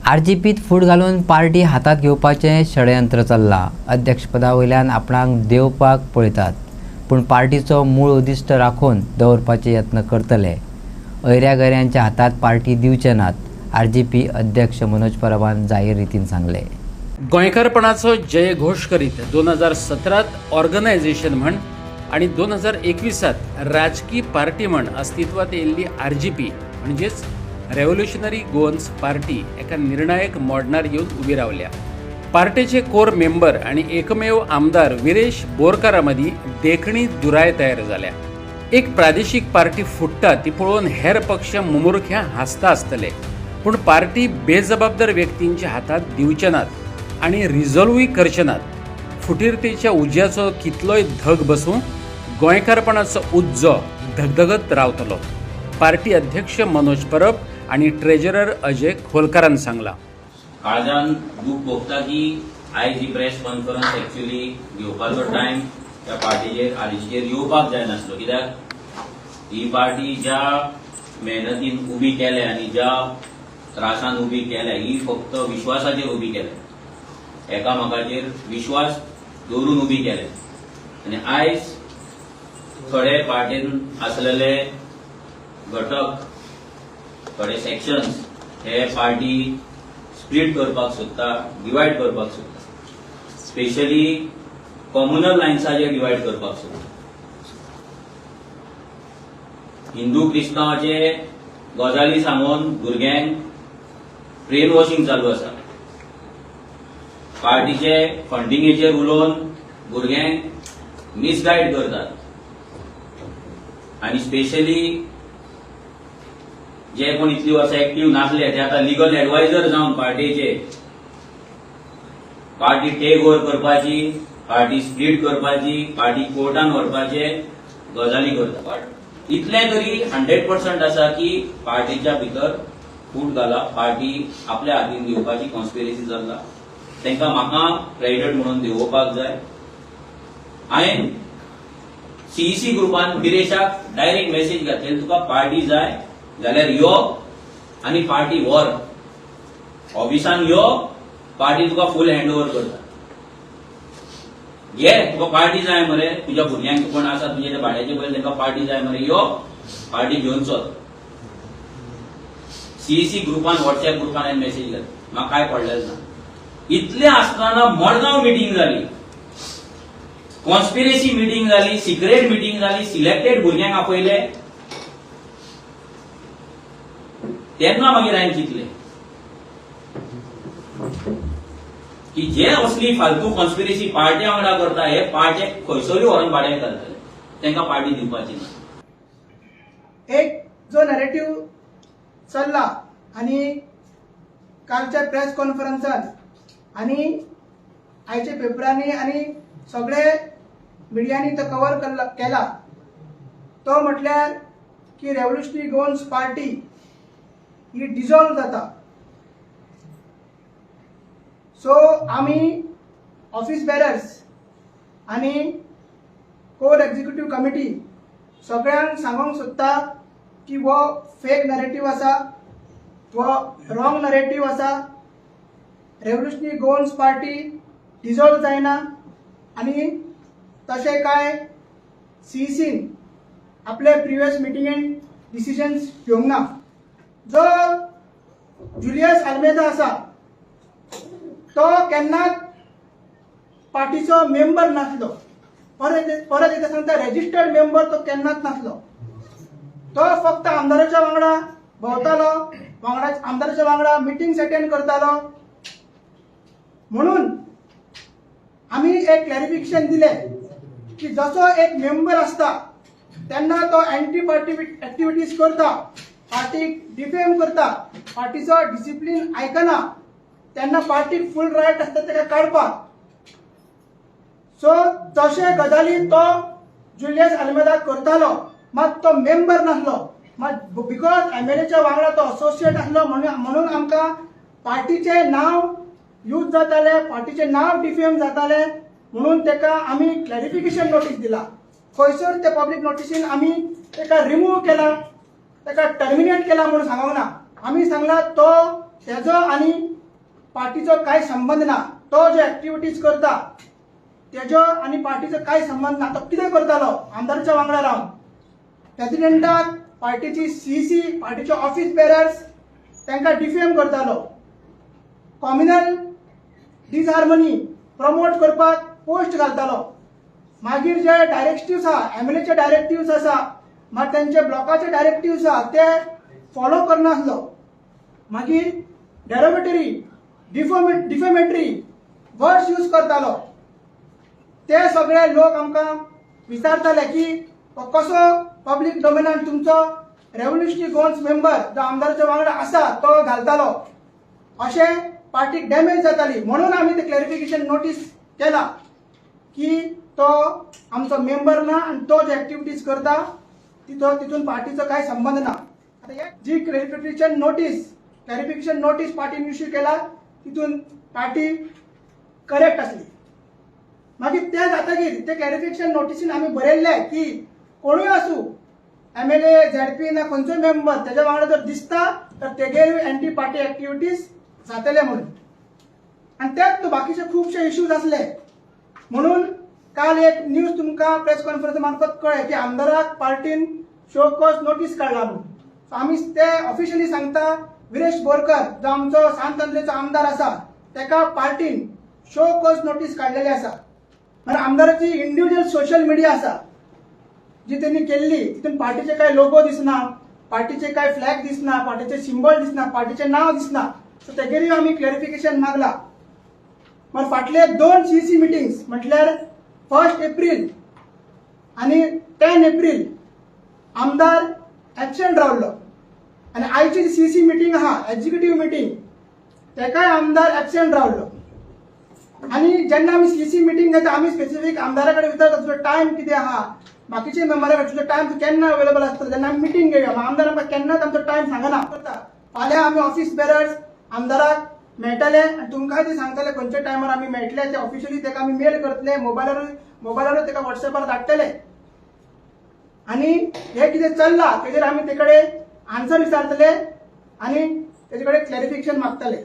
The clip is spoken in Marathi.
आरजीपीत फूट घालून पार्टी हातात घेवपाचें षडयंत्र चल्लां। अध्यक्षपदा वयल्यान आपणाक देंवपाक पळयतात, पूण पार्टीचो मूळ उद्दिश्ट राखून दवरपाचे यत्न करतले। ऐऱ्या-गैऱ्यांच्या हातात पार्टी दिवचे नात, आरजीपी अध्यक्ष मनोज परबान जाहीर रितीन सांगले। गोंयकारपणाचो जयघोष करीत 2017त ऑर्गनायझेशन म्हण आणि 2021त राजकीय पार्टी म्हण अस्तित्वात येयल्ली आरजीपी म्हणजेच रेव्होल्युशनरी गोवन्स पार्टी एका निर्णायक मोडणार येवन उबी रावल्या। पार्टीचे कोर मेंबर आणि एकमेव आमदार विरेश बोरकारा मदीं देखणी दुराय तयार जाल्या। एक प्रादेशीक पार्टी फुट्टा ती पळोवन हेर पक्ष मुमुरख्या हांसता आसतले, पूण पार्टी बेजबाबदार व्यक्तींच्या हातात दिवचे नात आनी रिझॉल्वूय करचे नात। फुटीरतेच्या उज्याचो कितलोय धग बसूं गोंयकारपणाचो उज्जो धगधगत रावतलो, पार्टी अध्यक्ष मनोज परब आणि ट्रेजरर अजय खोलकारान सांगला। काळजान दूख भोगता की आयज ही प्रेस कॉन्फरन्स एक्चुअली घेवपाचो टायम त्या पार्टीचेर आरजीचेर येवपाक जाय नासलो, कित्याक ही पार्टी ज्या मेहनतीन उबी केल्या आनी ज्या त्रासान उबी केल्या ही फक्त विश्वासाचेर उबी केल्या, एकामेकाचेर विश्वास दवरून उबी केल्या। आनी आयज थोडे पार्टीन आसलेले घटक, थोडे सेक्शन्स हे पार्टी स्प्लिट करपाक सोदता, डिवायड करपाक सोदता, स्पेशली कॉम्युनल लायन्साचेर डिवायड करपाक सोदता। हिंदू क्रिस्तांवाचे गजाली सांगून भुरग्यांक ब्रेन वॉशिंग चालू आसा, पार्टीचे फंडिंगेचेर उलोवन भुरग्यांक मिसगायड करतात, आनी स्पेशली जे कोण इतली वर्सां एक्टिव्ह नासले ते आता लिगल एडवायझर जावन पार्टीचे पार्टी टेक ओव्हर करपाची, पार्टी स्प्लिट करपाची, पार्टी कोर्टान व्हरपाचे गजाली करता। बट इतले तरी 100% आसा की पार्टीच्या भितर फूट घाला, पार्टी आपल्या हातीन घेवपाची कॉन्स्पिरसी चल्ला, तांकां म्हाका प्रेसिडेंट म्हणून देंवोवपाक जाय। हांवें सीईसी ग्रुपान बिरेशाक डायरेक्ट मेसेज घातलेली, तुका पार्टी जाय जाल्यार यो आनी पार्टी व्हर, ऑफिसान यो, पार्टी तुका फुल हँड ओव्हर करता। घे, तुका पार्टी जाय मरे, तुज्या भुरग्यांक कोण आसा तुजे ते भाड्याचे पयले तांकां पार्टी जाय मरे, यो पार्टी घेवन चल। सीईसी ग्रुपान, व्हॉट्सएप ग्रुपान हांवें मेसेज घातली, म्हाका काय पडलेलें ना। इतले आसतना मडगांव मिटींग जाली, कॉन्स्पिरसी मिटींग जाली, सिक्रेट मिटींग जाली, सिलेक्टेड भुरग्यांक आपयले, तेन्ना मागीर हांवें चिंतलें की जे असली फालतू कॉन्स्पिरसी पार्ट्या वांगडा करता हे पार्ट्याक खंयसरूय व्हरून भाड्याक घालतले, तांकां पार्टी दिवपाची ना। एक जो नॅरेटिव्ह चल्ला आनी कालच्या प्रेस कॉन्फरन्सात आनी आयच्या पेपरांनी आनी सगळे मिडियांनी तो कव्हर केला, तो म्हटल्यार की रेव्होल्युशनरी गोवन्स पार्टी ही डिसॉल्व जाता। सो आमी ऑफिस बेरर्स आनी कोर एक्झिक्युटिव्ह कमिटी सगळ्यांक सांगूंक सोदता की वो फेक नॅरेटिव्ह आसा, वो रॉंग नॅरेटिव्ह आसा। रेव्होल्युशनरी गोवन्स पार्टी डिसॉल्व जायना आनी तशें काय सीईसीन आपले प्रिवियस मिटिंगेन डिसिजन्स घेवंक ना। जो जुलियस आल्मेदा आसा तो केन्नाच पार्टीचो मेंबर नासलो, परत एकदा सांगता रेजिस्टर्ड मेंबर तो केन्नाच नासलो। तो फक्त आमदाराच्या वांगडा भोंवतालो, आमदाराच्या वांगडा मिटिंग्स अटेंड करतालो। म्हणून आमी एक क्लॅरिफिकेशन दिलें की जसो एक मेंबर आसता तेन्ना तो एंटी पार्टी एक्टिविटीज करता, पार्टीक डिफेम करता, पार्टीचो डिसिप्लिन आयकना, तेन्ना पार्टीक फुल रायट आसता ताका काडपाक। सो तशे गजाली तो जुलियस आल्मेदा करतालो, मात तो मेंबर नासलो, मात बिकॉज एमएलएच्या वांगडा तो असोसिएट आसलो म्हणून आमकां पार्टीचे नांव यूज जाताले, पार्टीचे नांव डिफेम जाताले, म्हणून ताका आमी क्लॅरिफिकेशन नोटीस दिला। खंयसर ते पब्लीक नोटिसीन आमी ताका रिमूव केला, ताका टर्मिनेट केला म्हणून सांगूंक ना। आमी सांगला तो तेजो आनी पार्टीचो काय संबंध ना, तो जे ऍक्टिव्हिटीज करता तेजो आणि पार्टीचो काय संबंध ना, तो कितें करतालो आमदाराच्या वांगडा रावन. प्रेसिडेंटाक पार्टीची सीसी पार्टीचे ऑफिस बेरर्स तांकां डिफेम करतालो. कॉम्युनल डिसहार्मनी प्रमोट करपाक पोस्ट घालतालो. मागीर जे डायरेक्टिव्स आहा, एमएलएचे डायरेक्टिव्स आसा, मागीर त्यांचे ब्लॉकाचे डायरेक्टिव्स आहा ते फॉलो करनासलो. मागीर डेरोगेटरी डिफेमेटरी वर्ड्स यूज करतालो. ते सगळे लोक आमकां विचारताले की तो कसो पब्लीक डोमेनान तुमचो रेव्होल्युशनरी गोन्स मेंबर जो आमदाराच्या वांगडा आसा तो घालतालो, अशें पार्टीक डॅमेज जाताली. म्हणून आमी ते क्लॅरिफिकेशन नोटीस केला की तो आमचो मेंबर ना आणि तो जे ऍक्टिव्हिटीज करता तितून पार्टीचो काय संबंध ना. आता जी क्लॅरिफिकेशन नोटीस पार्टीन इश्यू केला तितून पार्टी करेक्ट असली. मागीर ते जातकीर ते क्लॅरिफिकेशन नोटिसीन आमी बरयल्ले की कोणूय आसूं एमएलए झेडपी ना खंयचोय मेंबर तेज्या वांगडा जर दिसता तर तेगेर एंटी पार्टी ऍक्टिव्हिटीज जातले म्हणून. आणि त्यात बाकीचे खूपशे इश्यूज असले. म्हणून काल एक न्यूज तुमकां प्रेस कॉन्फरन्स मार्फत कळ्ळें की आमदाराक पार्टीन शो कॉज नोटीस काडला म्हणून. आमी ते ऑफिशियली सांगता, विरेश बोरकर जो आमचो सांतंत्रेचो आमदार आसा तेका पार्टीन शो कॉज नोटीस काडलेली आसा. म्हणजे आमदाराची इंडिव्हिज्युअल सोशल मीडिया आसा जी त्यांनी केल्ली, तितून पार्टीचे काय लोगो दिसना, पार्टीचे काय फ्लॅग दिसना, पार्टीचे सिंबल दिसना, पार्टीचे नाव दिसना. सो तेगेरूय आमी क्लॅरिफिकेशन मागला. मग फाटले 2 सीसी मिटिंग्स म्हटल्यार 1 एप्रिल आणि 10 एप्रिल आमदार ऍबसेंट रावलो. आणि आयची सीसी मिटिंग आहा एक्झिक्युटिव्ह मिटिंग तेकाय आमदार ऍबसेंट रावलो. आणि जेन्ना आमी सीसी मिटिंग घेता आमी स्पेसिफीक आमदारा कडेन विचारता तुजो टायम कितें आहा, बाकीचे मेंबरा कडेन तुजो टायम तूं केन्ना अवेलेबल आसता. जेन्ना आमी मिटिंग घेवया आमदार आमकां केन्नाच आमचो टायम सांगना. फाल्यां आमी ऑफिस बेरर्स आमदाराक मेळटले आणि तुमकां ते सांगतले खंयच्या टायमार आमी मेळटले. ते ऑफिशियली तेका आमी मेल करतले, मोबायलारूय तेका व्हॉट्सएपार धाडटले. आणि हे कितें चल्लां तेजेर आमी ते कडेन आन्सर विचारतले आणि तेजे कडेन क्लॅरिफिकेशन मागतले.